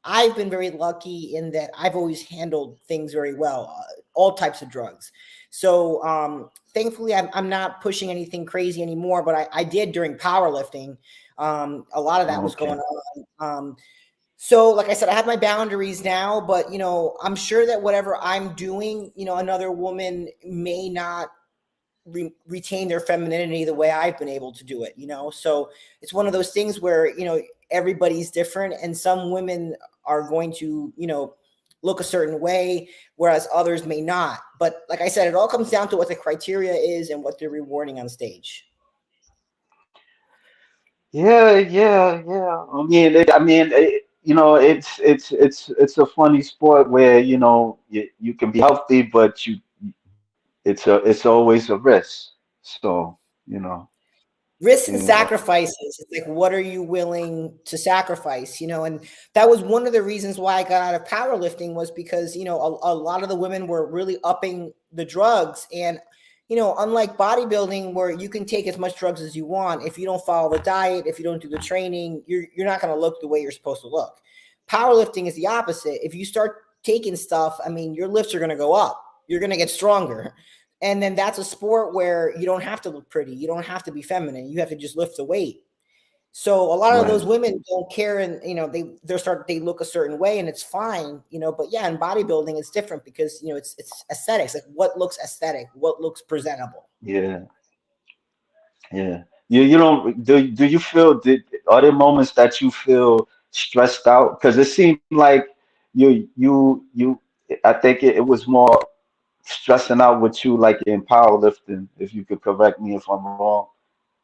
S2: I've been very lucky in that I've always handled things very well, all types of drugs. So thankfully I'm not pushing anything crazy anymore, but I did during powerlifting. A lot of that was going
S1: Okay.
S2: on. So like I said, I have my boundaries now, but I'm sure that whatever I'm doing, another woman may not retain their femininity the way I've been able to do it. So it's one of those things where everybody's different, and some women are going to look a certain way, whereas others may not. But like I said, it all comes down to what the criteria is and what they're rewarding on stage.
S1: Yeah, yeah, yeah. It's a funny sport where you can be healthy, but it's always a risk. So
S2: Risks and
S1: yeah,
S2: sacrifices. It's like, what are you willing to sacrifice? And that was one of the reasons why I got out of powerlifting, was because a lot of the women were really upping the drugs. And unlike bodybuilding, where you can take as much drugs as you want, if you don't follow the diet, if you don't do the training, you're not going to look the way you're supposed to look. Powerlifting is the opposite. If you start taking stuff, I mean, your lifts are going to go up, you're going to get stronger. And then that's a sport where you don't have to look pretty. You don't have to be feminine. You have to just lift the weight. So a lot of
S1: right.
S2: those women don't care, and they look a certain way, and it's fine. But yeah, in bodybuilding it's different because it's aesthetics. Like, what looks aesthetic, what looks presentable.
S1: Yeah, yeah. You don't do you feel are there moments that you feel stressed out? Because it seemed like you I think it was more stressing out with you like in powerlifting, if you could correct me if I'm wrong,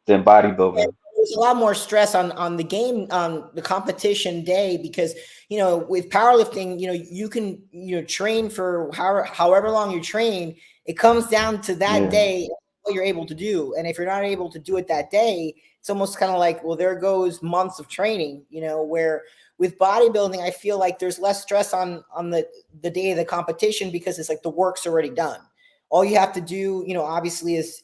S1: than bodybuilding.
S2: There's a lot more stress on the game, on the competition day, because with powerlifting, you can train for however long you train. It comes down to that
S1: Yeah,
S2: day, what you're able to do, and if you're not able to do it that day, it's almost kind of like, well, there goes months of training. Where with bodybuilding, I feel like there's less stress on the day of the competition, because it's like the work's already done. All you have to do, obviously, is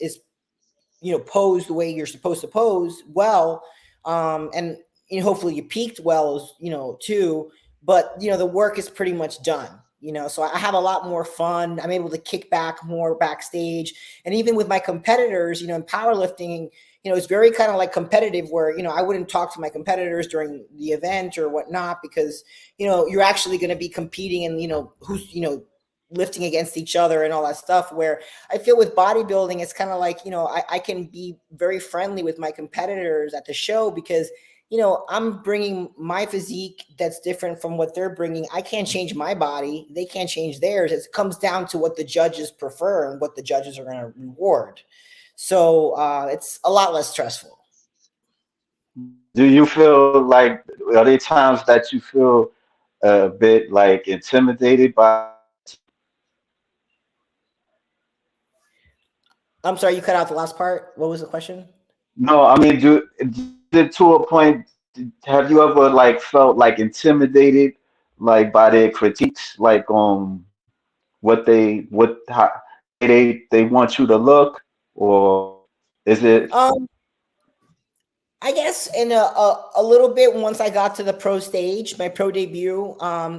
S2: pose the way you're supposed to pose well, and hopefully you peaked well, as too. But the work is pretty much done. So I have a lot more fun. I'm able to kick back more backstage, and even with my competitors, in powerlifting, it's very kind of like competitive, where I wouldn't talk to my competitors during the event or whatnot, because you're actually going to be competing, and who's lifting against each other and all that stuff. Where I feel with bodybuilding, it's kind of like, I can be very friendly with my competitors at the show, because, I'm bringing my physique that's different from what they're bringing. I can't change my body. They can't change theirs. It comes down to what the judges prefer and what the judges are going to reward. So it's a lot less stressful.
S1: do you feel like are there times that you feel a bit like intimidated by
S2: I'm sorry, you cut out the last part. What was the question?
S1: no, I mean, do is it to a point have you ever like felt like intimidated like by their critiques, like what how the way they want you to look, or is it?
S2: Um, I guess in a little bit once I got to the pro stage, my pro debut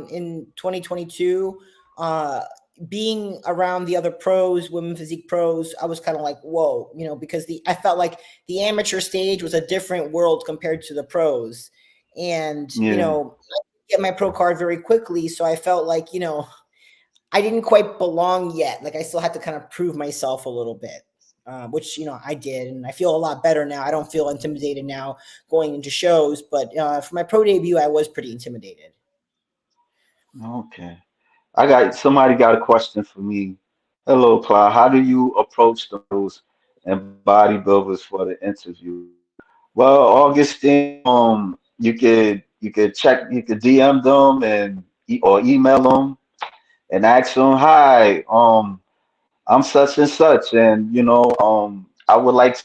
S2: in 2022, uh, being around the other pros, women physique pros, I was kind of like, whoa, because I felt like the amateur stage was a different world compared to the pros. And,
S1: Yeah.
S2: I get my pro card very quickly. So I felt like, I didn't quite belong yet. Like I still had to kind of prove myself a little bit, which I did, and I feel a lot better now. I don't feel intimidated now going into shows, but for my pro debut, I was pretty intimidated.
S1: Okay. I got somebody got a question for me. Hello, Clyde. How do you approach the models and bodybuilders for the interview? Well, Augustine, you could DM them and or email them and ask them, hi, I'm such and such, and I would like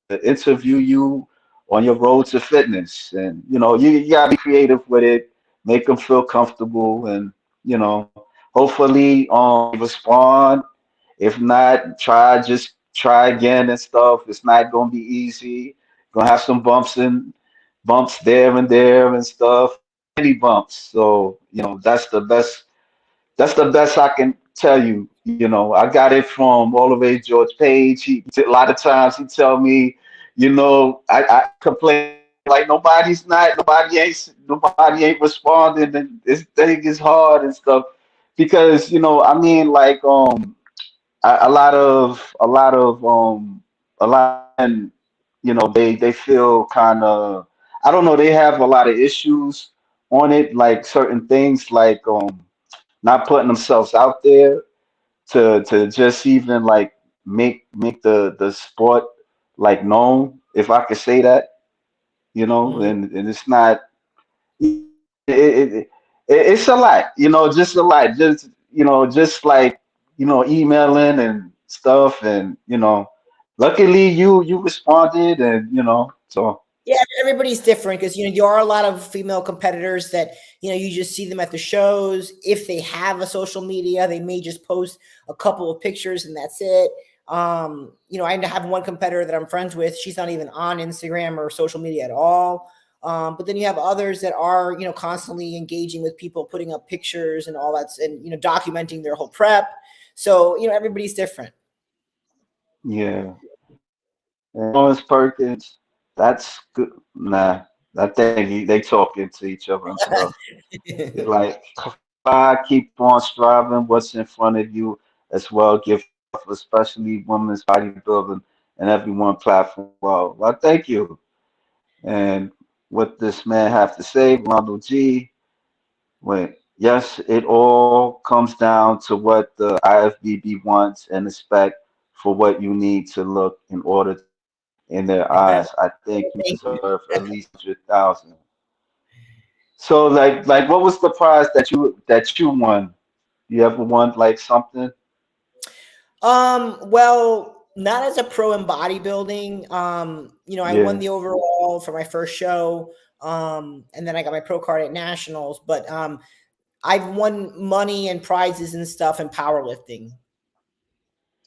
S1: to interview you on your road to fitness, and you gotta be creative with it, make them feel comfortable, and hopefully they respond. If not, just try again and stuff. It's not gonna be easy. Gonna have some bumps there and there and stuff. Any bumps. So, that's the best I can tell you. I got it from all the way George Page. A lot of times he tell me, I complain like nobody ain't responding, and this thing is hard and stuff because I mean like a lot of men, they feel kind of, I don't know, they have a lot of issues on it, like certain things like not putting themselves out there to just even like make the sport like known, if I could say that,
S2: Mhm.
S1: and it's not it's a lot, just a lot, just like emailing and stuff, and luckily you responded, and so
S2: Yeah, everybody's different because there are a lot of female competitors that you just see them at the shows. If they have a social media, they may just post a couple of pictures and that's it. I have one competitor that I'm friends with. She's not even on Instagram or social media at all. But then you have others that are constantly engaging with people, putting up pictures and all that, and documenting their whole prep. So everybody's different.
S1: yeah. And Lawrence Perkins, that's good. Nah, I think they talking to each other and stuff. It's like, keep on striving. What's in front of you as well. Give yourself, especially women's bodybuilding and everyone platform. Well, thank you. And what this man have to say, Ronald G. Wait, yes, it all comes down to what the IFBB wants and expect for what you need to look in order in their eyes. I think you
S2: Thank you.
S1: deserve at least 100,000. So like what was the prize that you won? You ever won like something?
S2: Well, not as a pro in bodybuilding. I won
S1: Yeah.
S2: the overall for my first show. And then I got my pro card at nationals, but I've won money and prizes and stuff in powerlifting.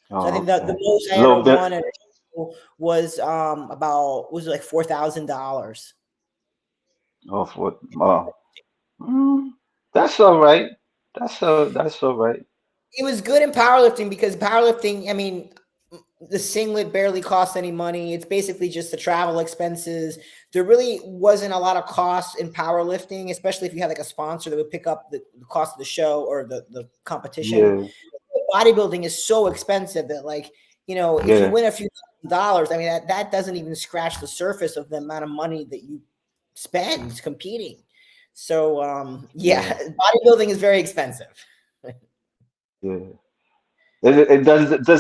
S2: So I
S1: Oh,
S2: think the
S1: okay.
S2: most I
S1: A
S2: ever
S1: little bit.
S2: won at a show was about was it like $4,000.
S1: Oh, mm, that's all right. That's all right.
S2: It was good in powerlifting because powerlifting, I mean, the singlet barely costs any money. It's basically just the travel expenses. There really wasn't a lot of cost in powerlifting, especially if you had like a sponsor that would pick up the cost of the show or the competition.
S1: Yeah,
S2: Bodybuilding is so expensive that like, if you
S1: yeah,
S2: win a few dollars, I mean that doesn't even scratch the surface of the amount of money that you spend competing. So yeah,
S1: yeah,
S2: bodybuilding is very expensive.
S1: yeah. Does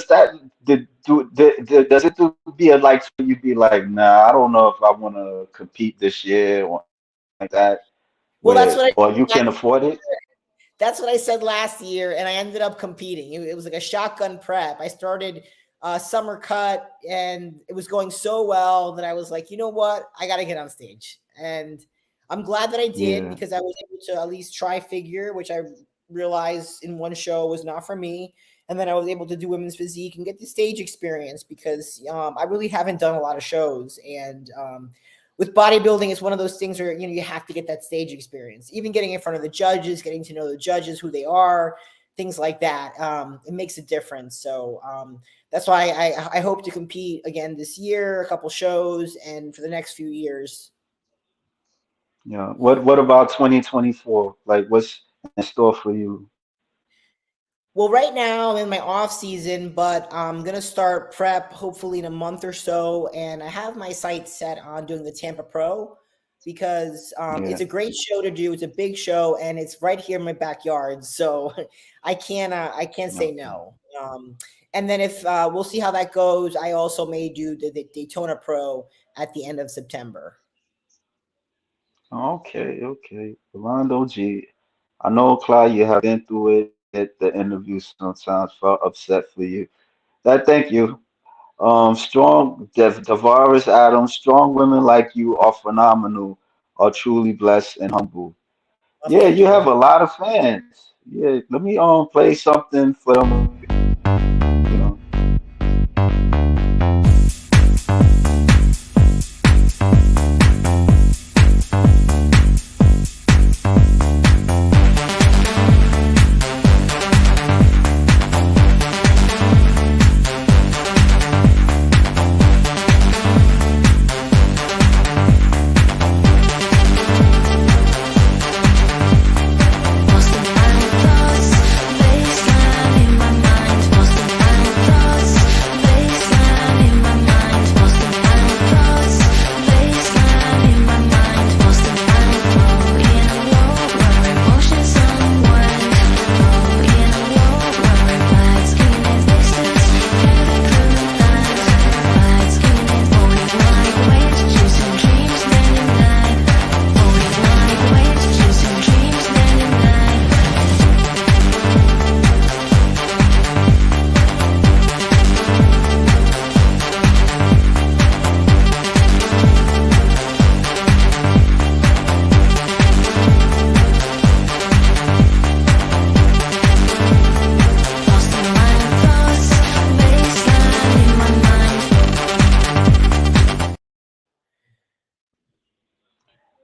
S1: that does it do be a like so you be like, nah, I don't know if I want to compete this year or like that,
S2: Well, that's
S1: where
S2: what
S1: or you
S2: I
S1: can afford it?
S2: That's what I said last year, and I ended up competing. It was like a shotgun prep. I started summer cut, and it was going so well that I was like, you know what? I got to get on stage. And I'm glad that I did,
S1: Yeah.
S2: because I was able to at least try figure, which I realized in one show was not for me. And then I was able to do women's physique and get the stage experience, because I really haven't done a lot of shows. And with bodybuilding, it's one of those things where, you have to get that stage experience, even getting in front of the judges, getting to know the judges, who they are, things like that. It makes a difference. So that's why I hope to compete again this year, a couple shows, and for the next few years.
S1: Yeah. What about 2024? Like what's in store for you?
S2: Well, right now I'm in my off season, but I'm gonna start prep hopefully in a month or so, and I have my sights set on doing the Tampa Pro, because it's
S1: Yeah.
S2: a great show to do. It's a big show, and it's right here in my backyard, so I can't say
S1: Okay.
S2: no. And then if we'll see how that goes. I also may do the Daytona Pro at the end of September.
S1: Okay, okay. Rolando G. I know, Clyde, you have been through it at the interview sometimes, felt upset for you. That thank you. Tavares Adams, strong women like you are phenomenal, are truly blessed and humble.
S2: Well,
S1: Yeah,
S2: thank
S1: you have
S2: you.
S1: a lot of fans. Yeah, let me play something for them, you know.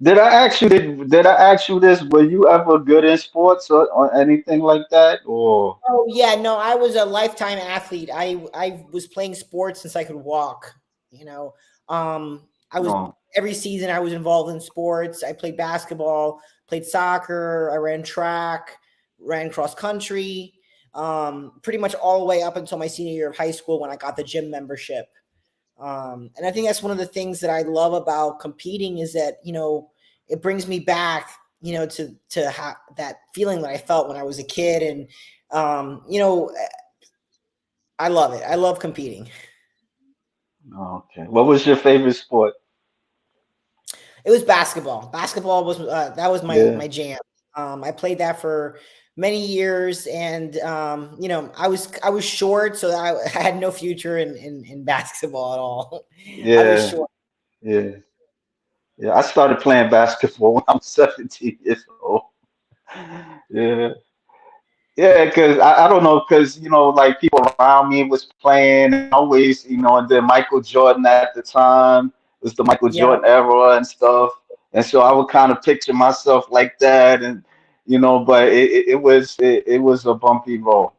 S1: Did I ask you this? Were you ever good in sports or anything like that? Or
S2: Oh yeah, no, I was a lifetime athlete. I was playing sports since I could walk. You know, I was
S1: no?
S2: every season I was involved in sports. I played basketball, played soccer, I ran track, ran cross country. Pretty much all the way up until my senior year of high school when I got the gym membership. And I think that's one of the things that I love about competing, is that, it brings me back, to that feeling that I felt when I was a kid. And, I love it. I love competing.
S1: Okay. What was your favorite sport?
S2: It was basketball. Basketball was, that was my
S1: Yeah.
S2: jam. I played that for many years, and I was short, so I had no future in basketball at all. I was
S1: Yeah.
S2: short.
S1: Yeah. Yeah. I started playing basketball when I was 17 years old. Yeah. Yeah, because I don't know, because like people around me was playing, and always, and then Michael Jordan at the time was the Michael
S2: Yeah.
S1: Jordan era and stuff, and so I would kind of picture myself like that, and but it was a bumpy road.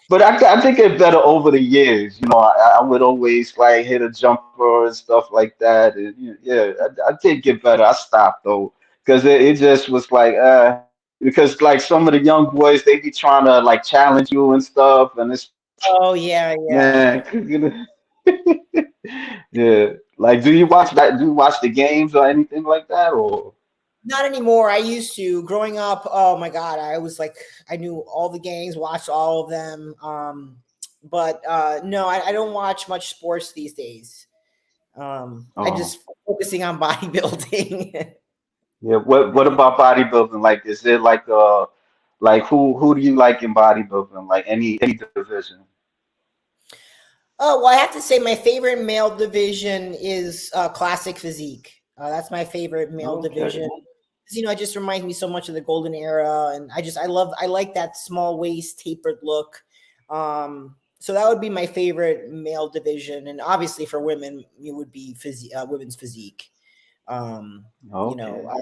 S1: But I think it better over the years. I would always like hit a jumper and stuff like that. And, yeah, I did get better. I stopped though, because it just was like, because like some of the young boys, they be trying to like challenge you and stuff, and it's
S2: Oh yeah, yeah.
S1: man, yeah. Like, do you watch that? Do you watch the games or anything like that, or
S2: Not anymore. I used to. Growing up, oh my god, I was like, I knew all the games, watched all of them. But no, I don't watch much sports these days. I
S1: oh,
S2: just focusing on bodybuilding.
S1: yeah. What about bodybuilding? Like, is it like who do you like in bodybuilding? Like any division?
S2: Oh well, I have to say my favorite male division is classic physique. That's my favorite male
S1: Okay.
S2: division. It just reminds me so much of the golden era, and I like that small waist, tapered look. So that would be my favorite male division, and obviously for women, it would be women's physique. Um, you know,
S1: Okay.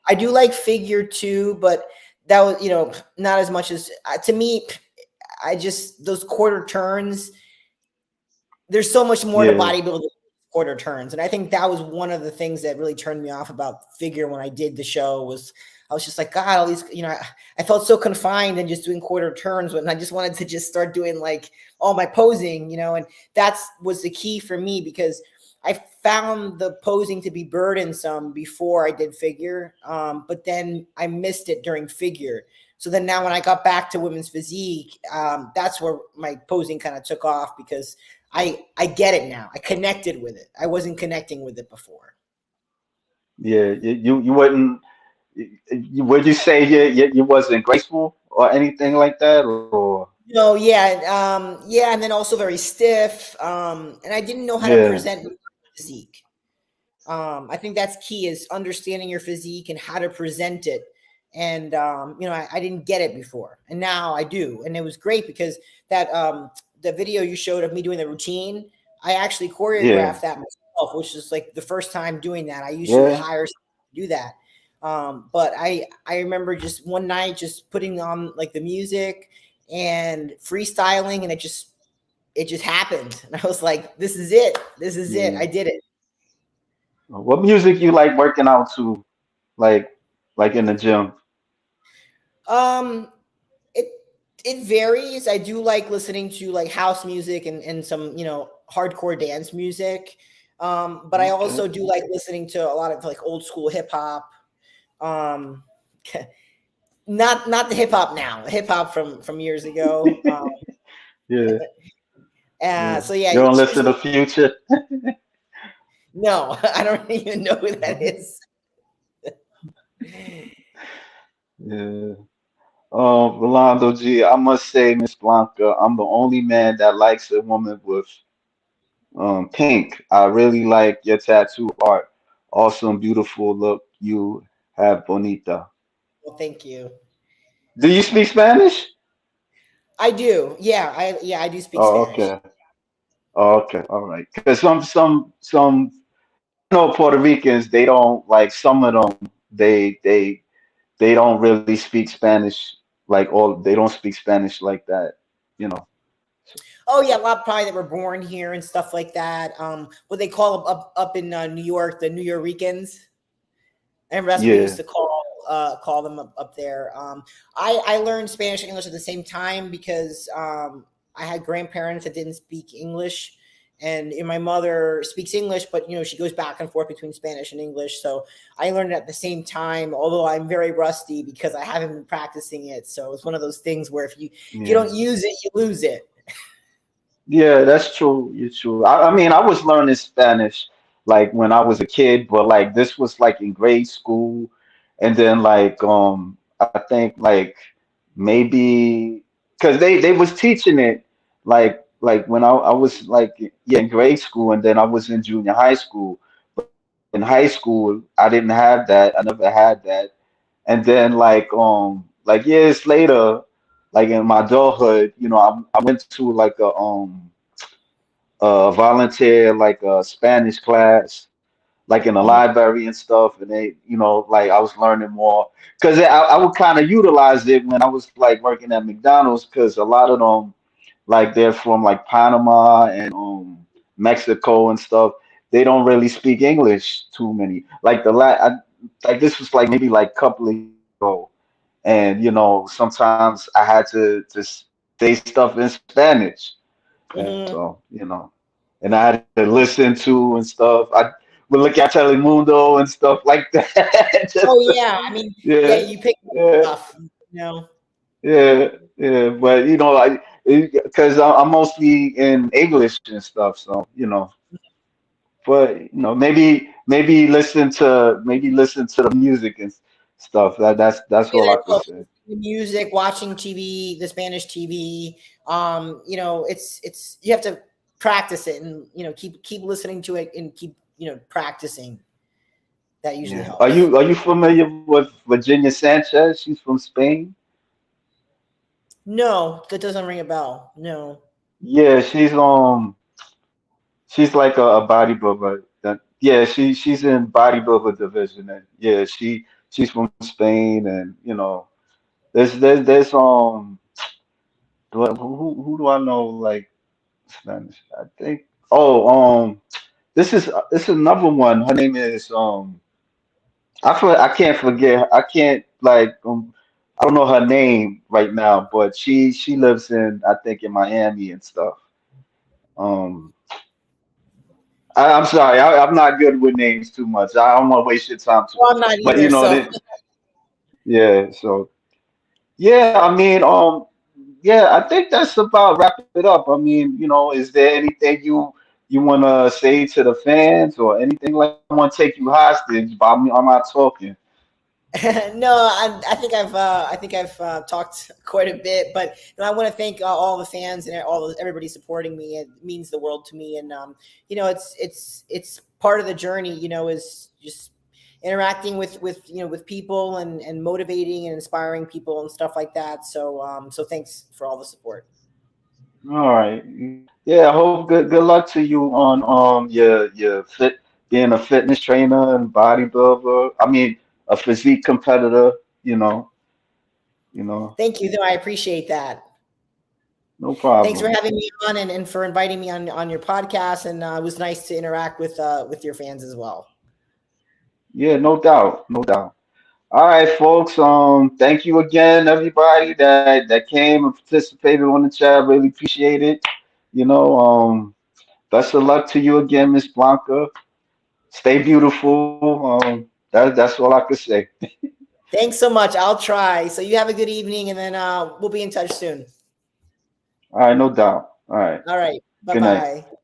S2: I do like figure too, but that was not as much as to me. I just those quarter turns, there's so much more to
S1: Yeah.
S2: bodybuilding than quarter turns, and I think that was one of the things that really turned me off about figure when I did the show. Was I was just like, God, all these, I felt so confined and just doing quarter turns when I just wanted to just start doing like all my posing, and that's was the key for me because I found the posing to be burdensome before I did figure, but then I missed it during figure. So then now when I got back to women's physique, that's where my posing kind of took off because I get it now. I connected with it. I wasn't connecting with it before.
S1: Yeah. You wouldn't. Would you say you wasn't graceful or anything like that, or
S2: No, yeah, yeah, and then also very stiff. And I didn't know how to
S1: yeah,
S2: present physique. I think that's key is understanding your physique and how to present it. And I didn't get it before, and now I do, and it was great because that the video you showed of me doing the routine, I actually
S1: yeah,
S2: choreographed that myself, which is like the first time doing that. I usually
S1: yeah,
S2: hire someone to do that, but I remember just one night just putting on like the music and freestyling, and it just happened, and I was like, this is it, this is it,
S1: yeah.
S2: I did it.
S1: What music you like working out to, like like in the gym?
S2: Um, It it varies. I do like listening to like house music and some, hardcore dance music. But I
S1: Okay.
S2: also do like listening to a lot of like old school hip hop. Um, not the hip hop now, hip hop from years ago.
S1: Yeah, yeah.
S2: So yeah,
S1: You don't listen
S2: usually
S1: to Future?
S2: no, I don't even know who that is.
S1: Yeah. Rolando G, I must say, Miss Blanca, I'm the only man that likes a woman with pink. I really like your tattoo art. Awesome, beautiful look you have, bonita.
S2: Well, thank you.
S1: Do you speak Spanish?
S2: I do. Yeah, I do speak
S1: Oh,
S2: Spanish.
S1: okay. Oh, okay. All right. Because some I know Puerto Ricans, they don't like some of them. They don't really speak Spanish like all. They don't speak Spanish like that. You know.
S2: Oh yeah, a lot probably that were born here and stuff like that. What they call them up in New York, the New Yorkers. And that's what we used
S1: Yeah.
S2: to call them up there. I learned Spanish and English at the same time because I had grandparents that didn't speak English, and my mother speaks English, but she goes back and forth between Spanish and English. So I learned it at the same time. Although I'm very rusty because I haven't been practicing it. So it's one of those things where if you
S1: Yeah.
S2: don't use it, you lose it.
S1: Yeah, that's true. You're true. I mean, I was learning Spanish like when I was a kid, but like this was like in grade school, and then like I think like maybe because they was teaching it like when I was like yeah in grade school, and then I was in junior high school. But in high school, I didn't have that. I never had that. And then like years later, like in my adulthood, I went to like a volunteer like a Spanish class, like in the
S2: Mhm.
S1: library and stuff, and they, like I was learning more because I would kind of utilize it when I was like working at McDonald's because a lot of them, like they're from like Panama and Mexico and stuff. They don't really speak English too many. Like like this was like maybe like a couple of years ago, and sometimes I had to just say stuff in Spanish, and
S2: Mhm.
S1: so and I had to listen to and stuff. I would look at Telemundo and stuff like that.
S2: Oh
S1: Just
S2: yeah, I mean, yeah,
S1: yeah,
S2: you pick up
S1: yeah,
S2: stuff. You know.
S1: yeah, yeah. But I because I'm mostly in English and stuff, so But maybe listen to the music and stuff. That's
S2: Yeah,
S1: all I
S2: that's
S1: could
S2: all.
S1: say.
S2: Music, watching TV, the Spanish TV. It's you have to practice it and keep listening to it and keep practicing. That usually
S1: Yeah.
S2: helps.
S1: Are you familiar with Virginia Sanchez? She's from Spain.
S2: No, that doesn't ring a bell. No.
S1: Yeah, she's like a bodybuilder. Yeah, she's in bodybuilder division, and yeah, she's from Spain, and you know, there's who do I know like Spanish? I think oh this is another one. Her name is I can't forget. I can't like I don't know her name right now, but she lives in I think in Miami and stuff. Um, I'm sorry, I'm not good with names too much. I don't want to waste your time too
S2: Well,
S1: much.
S2: I'm not
S1: But you
S2: either.
S1: know
S2: So
S1: that, yeah. So yeah, I mean, yeah, I think that's about wrap it up. I mean, you know, is there anything you want to say to the fans or anything like? I don't want to take you hostage, but I'm not talking.
S2: no, I think I've talked quite a bit, but I want to thank all the fans and everybody supporting me. It means the world to me, and it's part of the journey. Is just interacting with people and motivating and inspiring people and stuff like that. So thanks for all the support.
S1: All right. Yeah, I hope good luck to you on your being a fitness trainer and bodybuilder. I mean, a physique competitor, you know,
S2: Thank you, though. I appreciate that.
S1: no
S2: Thanks for
S1: problem.
S2: having me on and for inviting me on your podcast. And it was nice to interact with your fans as well.
S1: Yeah, no doubt, no doubt. All right, folks. Thank you again, everybody that came and participated on the chat. Really appreciate it. You know, best of luck to you again, Miss Blanca. Stay beautiful. That's all I could say.
S2: Thanks so much. I'll try. So you have a good evening, and then we'll be in touch soon.
S1: All right, no doubt. All right.
S2: All right. Bye
S1: Good night.
S2: bye.